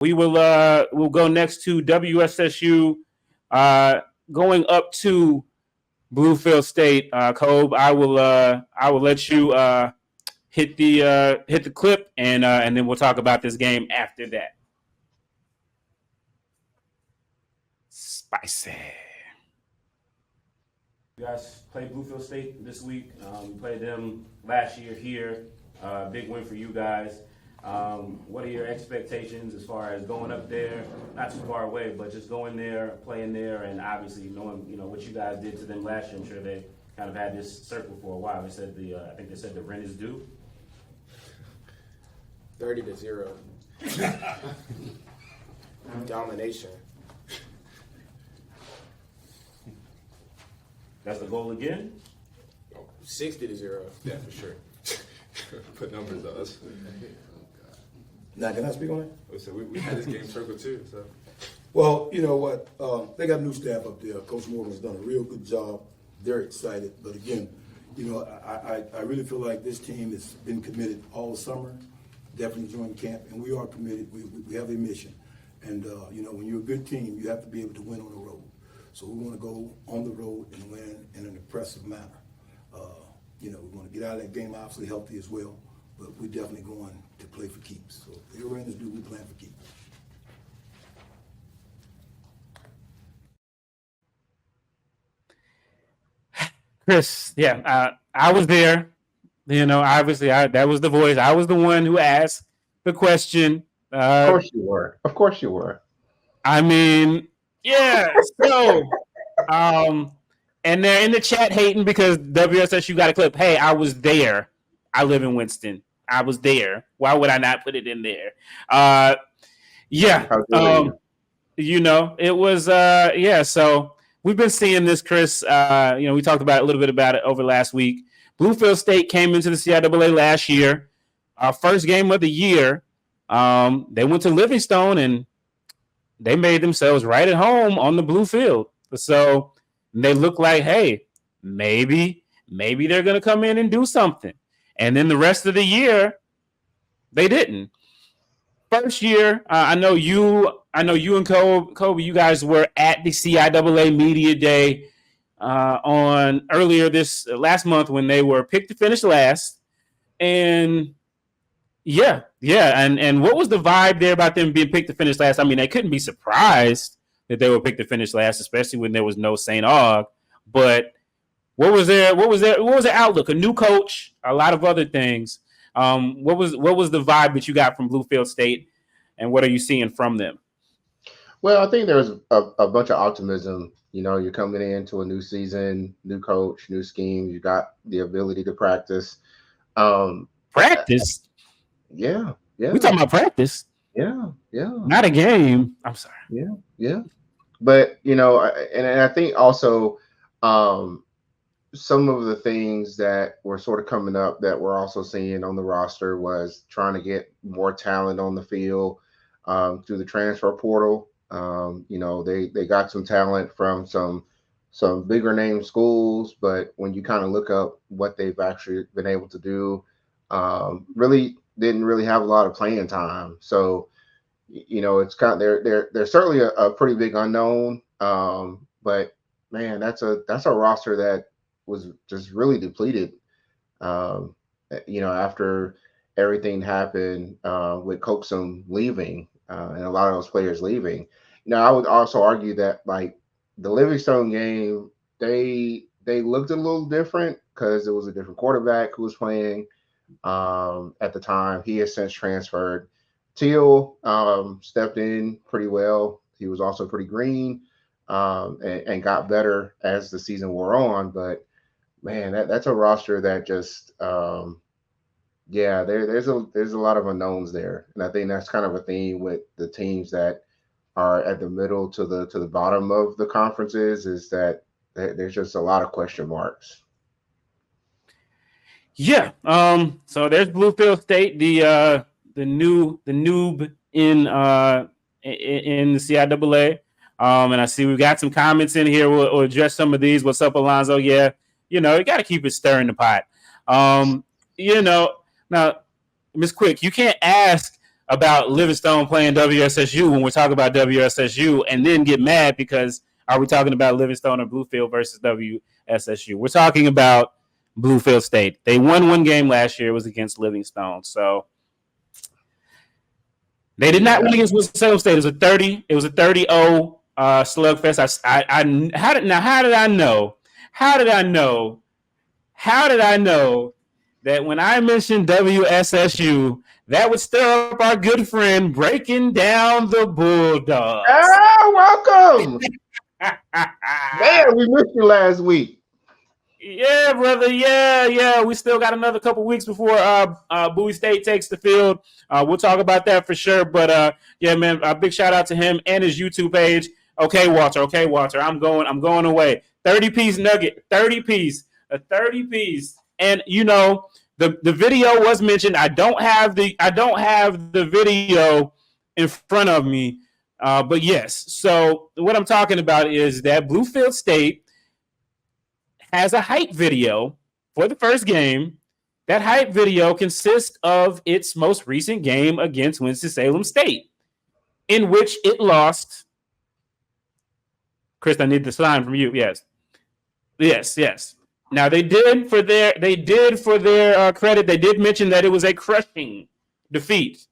we'll go next to WSSU going up to Bluefield State. Kobe, I will let you hit the clip and then we'll talk about this game after that. Spicy. You guys played Bluefield State this week. We played them last year here. Big win for you guys. What are your expectations as far as going up there? Not too far away, but just going there, playing there, and obviously knowing what you guys did to them last year. I'm sure they kind of had this circle for a while. They said I think they said the rent is due. 30-0. Domination. That's the goal again? 60-0. Yeah, for sure. Put numbers on us. Now, can I speak on it? So we had this game circled too. So. Well, you know what? They got new staff up there. Coach Morgan's done a real good job. They're excited. But again, I really feel like this team has been committed all summer, definitely during camp, and we are committed. We have a mission. And, when you're a good team, you have to be able to win on the road. So we want to go on the road and win in an impressive manner. We want to get out of that game obviously healthy as well, but we're definitely going to play for keeps. So if you're in this dude, we plan for keeps. Kris, yeah, I was there. Obviously, that was the voice. I was the one who asked the question. Of course you were. Of course you were. I mean, yeah. So, and they're in the chat hating because WSSU got a clip. Hey, I was there. I live in Winston. I was there. Why would I not put it in there? Yeah. It was, yeah. So we've been seeing this, Kris. We talked about a little bit about it over last week. Bluefield State came into the CIAA last year. Our first game of the year. They went to Livingstone and they made themselves right at home on the blue field. So they look like, hey, maybe they're going to come in and do something. And then the rest of the year, they didn't. First year, I know you and Kobe, you guys were at the CIAA Media Day on earlier this last month when they were picked to finish last. And yeah. And what was the vibe there about them being picked to finish last? I mean, they couldn't be surprised that they were picked to finish last, especially when there was no St. Aug. But what was their outlook? A new coach, a lot of other things. What was the vibe that you got from Bluefield State, and what are you seeing from them? Well, I think there was a bunch of optimism. You're coming into a new season, new coach, new scheme. You got the ability to practice. Practice? Yeah. We talking about practice? Yeah. Not a game. I'm sorry. Yeah. But and I think also some of the things that were sort of coming up that we're also seeing on the roster was trying to get more talent on the field through the transfer portal. They got some talent from some bigger name schools, but when you kind of look up what they've actually been able to do, really didn't really have a lot of playing time. So, it's kind of they're certainly a pretty big unknown. But man, that's a roster that was just really depleted. After everything happened with Coxum leaving and a lot of those players leaving. I would also argue that like the Livingstone game, they looked a little different because it was a different quarterback who was playing at the time. He has since transferred. Teal stepped in pretty well. He was also pretty green and got better as the season wore on. But man, that's a roster that just there's a lot of unknowns there, and I think that's kind of a theme with the teams that are at the middle to the bottom of the conferences is that there's just a lot of question marks. Yeah. So there's Bluefield State, the noob in the CIAA. And I see we've got some comments in here. We'll address some of these. What's up, Alonzo? Yeah, you got to keep it stirring the pot. Now, Ms. Quick, you can't ask about Livingstone playing WSSU when we're talking about WSSU, and then get mad because are we talking about Livingstone or Bluefield versus WSSU? We're talking about Bluefield State. They won one game last year. It was against Livingstone. So they did not win against Winston-Salem State. It was a 30. It was a 30-0 slugfest. How did I know? How did I know that when I mentioned WSSU, that would stir up our good friend breaking down the Bulldogs? Welcome. Man, we missed you last week. Yeah, brother. Yeah. We still got another couple weeks before Bowie State takes the field. We'll talk about that for sure. But yeah, man, a big shout out to him and his YouTube page. Okay, Walter. I'm going away. 30-piece nugget. 30-piece. A 30-piece. And you know, the video was mentioned. I don't have the video in front of me. But yes. So what I'm talking about is that Bluefield State has a hype video for the first game. That hype video consists of its most recent game against Winston-Salem State, in which it lost. Chris, I need the sign from you. Yes. Now they did for their credit. They did mention that it was a crushing defeat.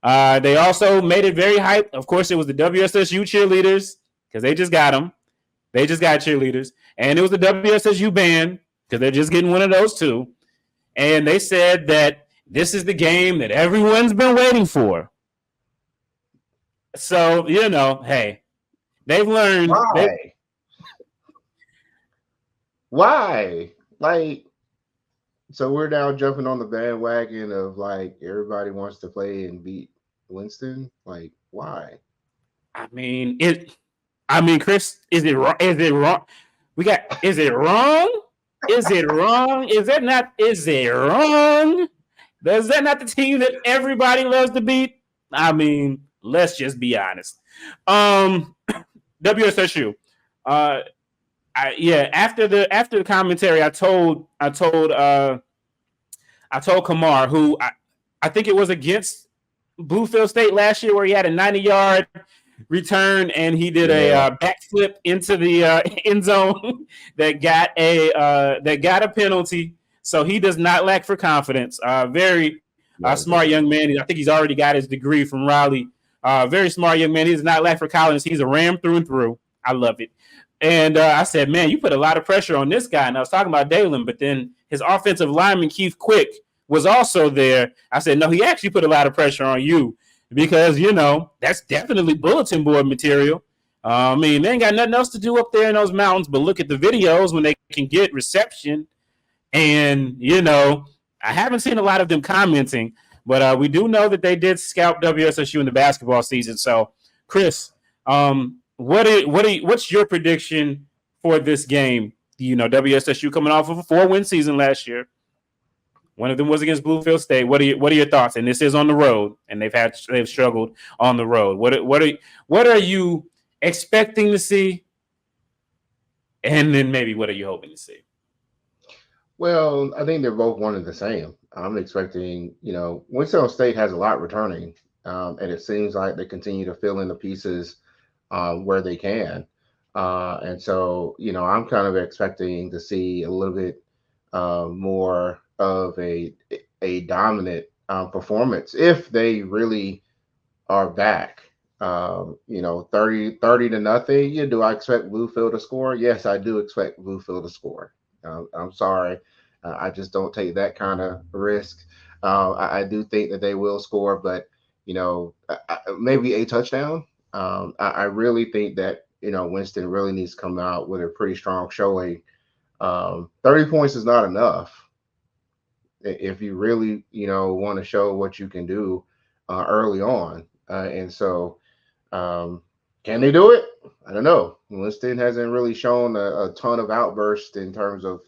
They also made it very hype. Of course, it was the WSSU cheerleaders because they just got them. They just got cheerleaders. And it was the WSSU band because they're just getting one of those too. And they said that this is the game that everyone's been waiting for. So, you know, hey, they've learned. Why? Like, so we're now jumping on the bandwagon of like everybody wants to play and beat Winston. Like, why? I mean, Chris, is it wrong? Is it wrong? Is it wrong? Is it wrong? Is it wrong? Is that not the team that everybody loves to beat? I mean, let's just be honest. WSSU. After the commentary, I told Kamar, who I think it was against Bluefield State last year, where he had a 90-yard return and he did a backflip into the end zone that got a penalty. So he does not lack for confidence. Very smart young man. I think he's already got his degree from Raleigh. Very smart young man. He does not lack for confidence. He's a Ram through and through. I love it. And I said, man, you put a lot of pressure on this guy. And I was talking about Dalen, but then his offensive lineman, Keith Quick, was also there. I said, no, he actually put a lot of pressure on you because, you know, that's definitely bulletin board material. I mean, they ain't got nothing else to do up there in those mountains, but look at the videos when they can get reception. And, you know, I haven't seen a lot of them commenting, but we do know that they did scout WSSU in the basketball season. So, Chris, what's your prediction for this game? You know, WSSU coming off of a 4-win season last year. One of them was against Bluefield State. What are your thoughts? And this is on the road, and they've struggled on the road. What are you expecting to see? And then maybe what are you hoping to see? Well, I think they're both one and the same. I'm expecting, you know, Winston-Salem State has a lot returning, and it seems like they continue to fill in the pieces where they can. And so, you know, I'm kind of expecting to see a little bit more of a dominant performance if they really are back. You know, 30-0. Yeah, do I expect Bluefield to score? Yes, I do expect Bluefield to score. I'm sorry. I just don't take that kind of risk. I do think that they will score, but, you know, maybe a touchdown. I really think that, you know, Winston really needs to come out with a pretty strong showing. 30 points is not enough if you really, you know, want to show what you can do early on. And so can they do it? I don't know. Winston hasn't really shown a ton of outbursts in terms of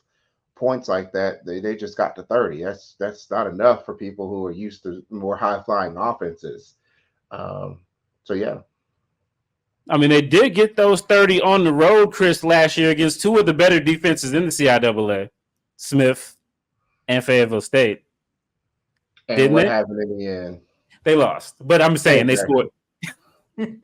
points like that. They just got to 30. That's not enough for people who are used to more high-flying offenses. So, yeah. I mean, they did get those 30 on the road, Chris, last year against two of the better defenses in the CIAA, Smith and Fayetteville State. And what happened in the end? They lost, but I'm saying they Exactly. scored.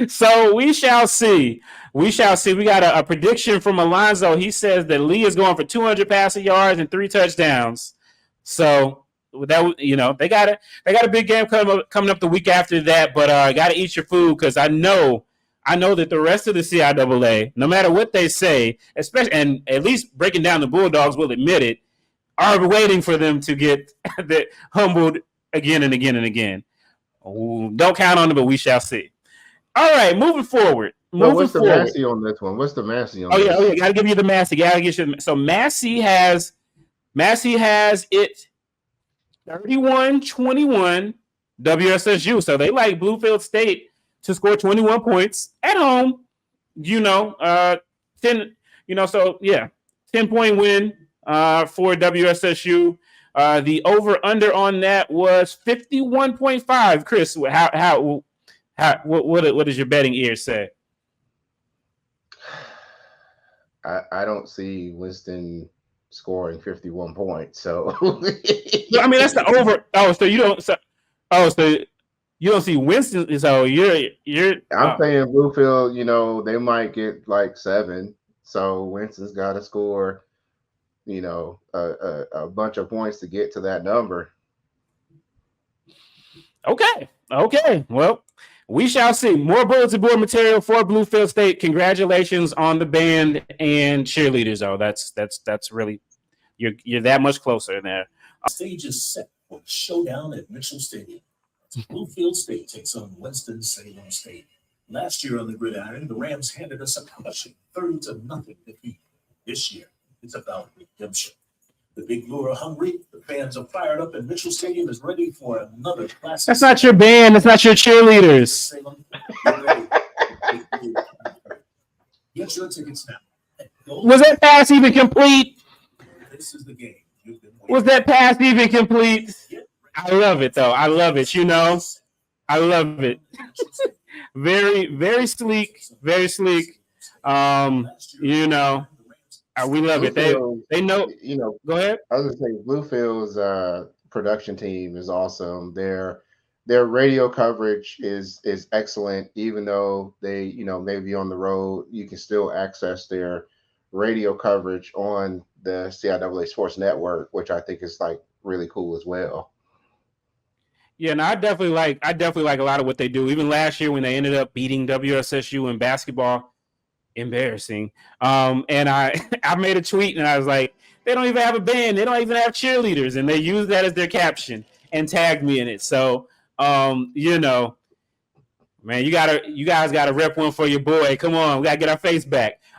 So we shall see. We shall see. We got a prediction from Alonzo. He says that Lee is going for 200 passing yards and 3 touchdowns. So that they got a big game coming up the week after that. But got to eat your food because I know that the rest of the CIAA, no matter what they say, especially and at least breaking down the Bulldogs will admit it, are waiting for them to get humbled again and again and again. Ooh, don't count on it, but we shall see. All right, moving forward. What's the Massey on this one? What's the Massey on this? Oh yeah, gotta give you the Massey. So Massey has it 31-21 WSSU. So they like Bluefield State to score 21 points at home. 10, so yeah, 10-point win for WSSU. The over-under on that was 51.5. Kris, what does your betting ear say? I don't see Winston scoring 51 points. So I mean that's the over. So you don't see Winston. So you're. I'm saying Bluefield. They might get like 7. So Winston's got to score. A bunch of points to get to that number. Okay. Well, we shall see. More bulletin board material for Bluefield State. Congratulations on the band and cheerleaders. Oh, that's really you're that much closer there. Stage is set for the showdown at Mitchell Stadium. Bluefield State takes on Winston-Salem State. Last year on the gridiron, the Rams handed us a crushing 30-0 defeat. This year, it's about redemption. The Big Blue are hungry. The fans are fired up, and Mitchell Stadium is ready for another classic. That's not your band. That's not your cheerleaders. Salem, get ready. Get your tickets now. Was that pass even complete? This is the game. Was that pass even complete? I love it, though. I love it. I love it. Very, very sleek. Very sleek. We love it. They know. Go ahead. I was gonna say Bluefield's production team is awesome. Their radio coverage is excellent. Even though they may be on the road, you can still access their radio coverage on the CIAA Sports Network, which I think is like really cool as well. Yeah, and I definitely like a lot of what they do. Even last year when they ended up beating WSSU in basketball. Embarrassing. And I made a tweet and I was like, they don't even have a band, they don't even have cheerleaders, and they use that as their caption and tagged me in it. So man, you guys gotta rep one for your boy. Come on, we gotta get our face back.